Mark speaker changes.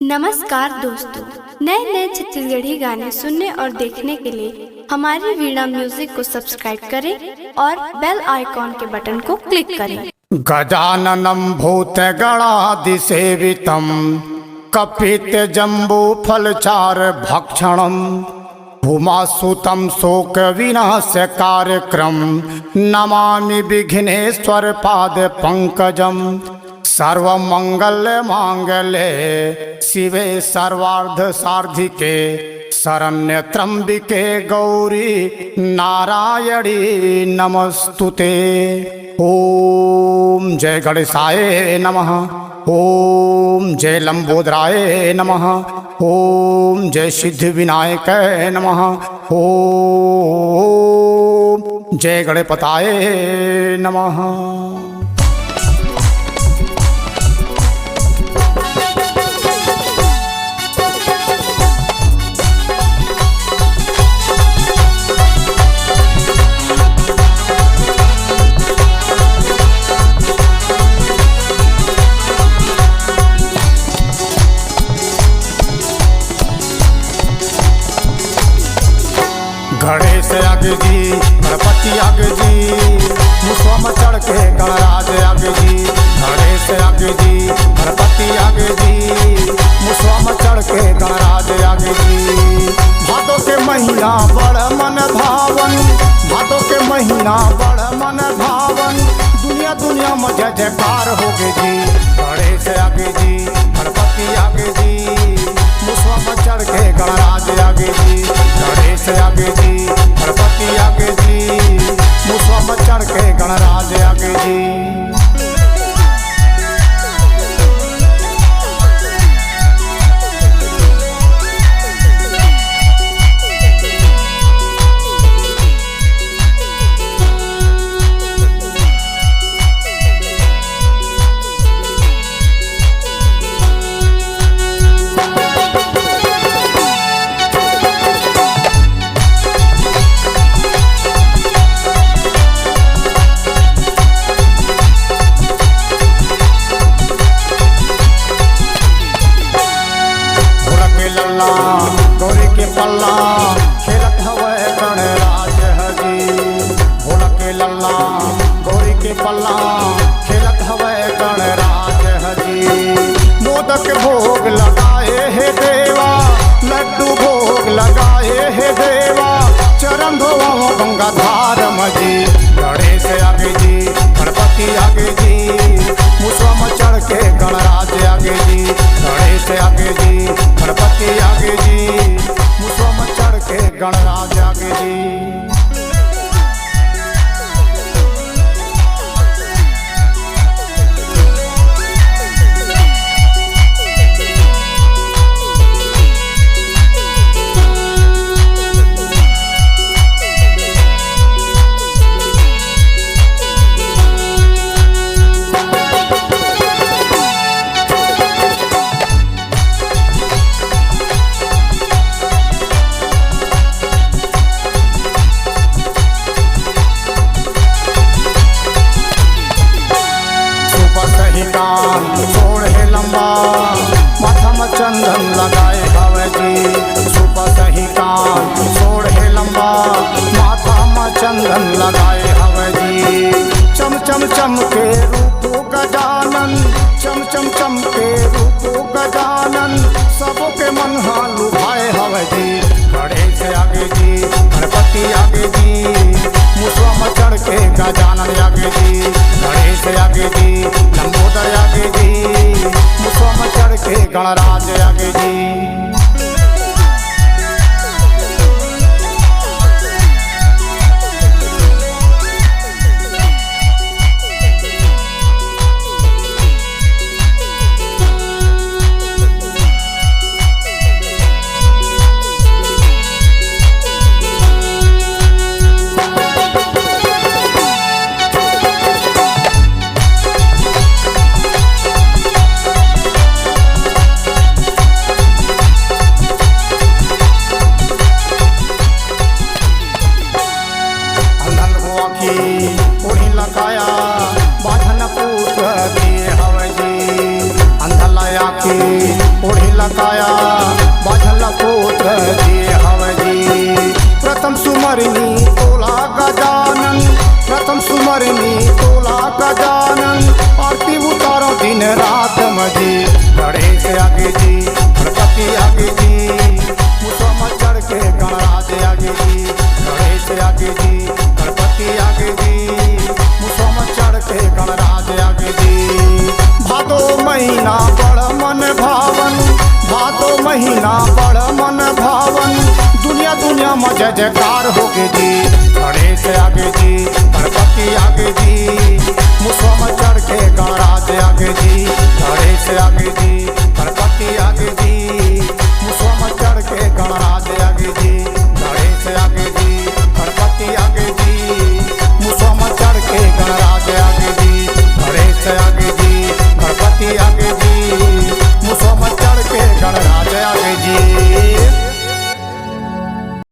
Speaker 1: नमस्कार दोस्तों, नए नए छत्तीसगढ़ी गाने सुनने और देखने के लिए हमारी वीणा म्यूजिक को सब्सक्राइब करें और बेल आइकॉन के बटन को क्लिक करें।
Speaker 2: गजाननं भूतगणादिसेवितं कपितजम्बूफलचार भक्षणं भूमासुतं शोकविनाशकार्यक्रम नमामि विघ्नेश्वर पाद पंकजम। सर्वमंगलमांगल्ये शिवे सर्वार्थ सार्धिके शरण्य त्र्यंबिके गौरी नारायणी नमस्तुते। ओम जय गणेशाय नमः। ओम जय लंबोदराय नमः। ओम जय सिद्धिविनायक नमः। ओम जय गणपताय नमः। गणेश आगे जी, गणपति आगे जी, मुसवा में चढ़ के गणराज आगे जी। गणेश आगे जी, गणपति आगे जी, मुसवा में चढ़ के गणराज आगे जी। भादों के महीना बड़ मन भावन, भादों के महीना बड़ मन भावन, दुनिया दुनिया में जय जयकार होगे जी। गणेश आगे जी, गणपति आगे जी, मुसवा में चढ़ के गणराज आगे जी। गणेश आगे जी, गणपति आगे जी, मुसवा में चढ़ के गणराज आगे जी। गौरी के पल्ला खेलत हवे गणराज हजी। भोला के लल्ला गौरी के पल्ला खेलत हवे गणराज हजी। मोदक भोग लगाए हे देवा, लड्डू भोग लगाए हे देवा, चरण धोवा गंगाधार मजी। गणेश आगे जी, गणपति आगे जी, मुसवा में चढ़ के गणराज आगे जी। गणेश आगे जी, गणपति आगे जी, मुसवा में चढ़ के गणराज आगे जी। छोड़ है लंबा, माथा में चंदन लगाए हवे जी। सुबह सही कान छोड़ है लंबा, माथा में चंदन लगाए हवे जी। चम चम चम के रूप गजानन, चम चम चम के रूप गजानन, सबों के मन हालू भाए हवे जी। गणेश आगे जी, गणपति आगे जी, मुसवा में चढ़ के गजानन आगे जी। गणेश आगे जी, लंबोदर आगे जी, मुसवा में चढ़ के गणराज आगे जी। काया बाझल पुत्र जी हवे जी। प्रथम सुमरनी तोला गजानन, प्रथम सुमरनी तोला गजानन, आरती उतारो दिन रात मजी। गणेश आगे जी गणपति आगे जी, मुसवा चढ़ के गणराज आगे जी। गणेश आगे जी गणपति आगे जी, मुसवा चढ़ के गणराज आगे जी। भादो महीना बड़ मन भावन, भादो महीना बड़ मन भावन, दुनिया दुनिया में जय जयकार होगे जी। गणेश आगे जी गणपति आगे जी, मुसवा चढ़ के गणराज आगे जी। गणेश आगे जी गणपति आगे जी, मुसवा चढ़ के गणराज आगे जी। गणेश आगे जी गणपति आगे जी, मुसवा चढ़ के गणराज आगे जी। गणेश आगे जी गणपति आगे जी, मुसवा चढ़ के गणराज आगे जी।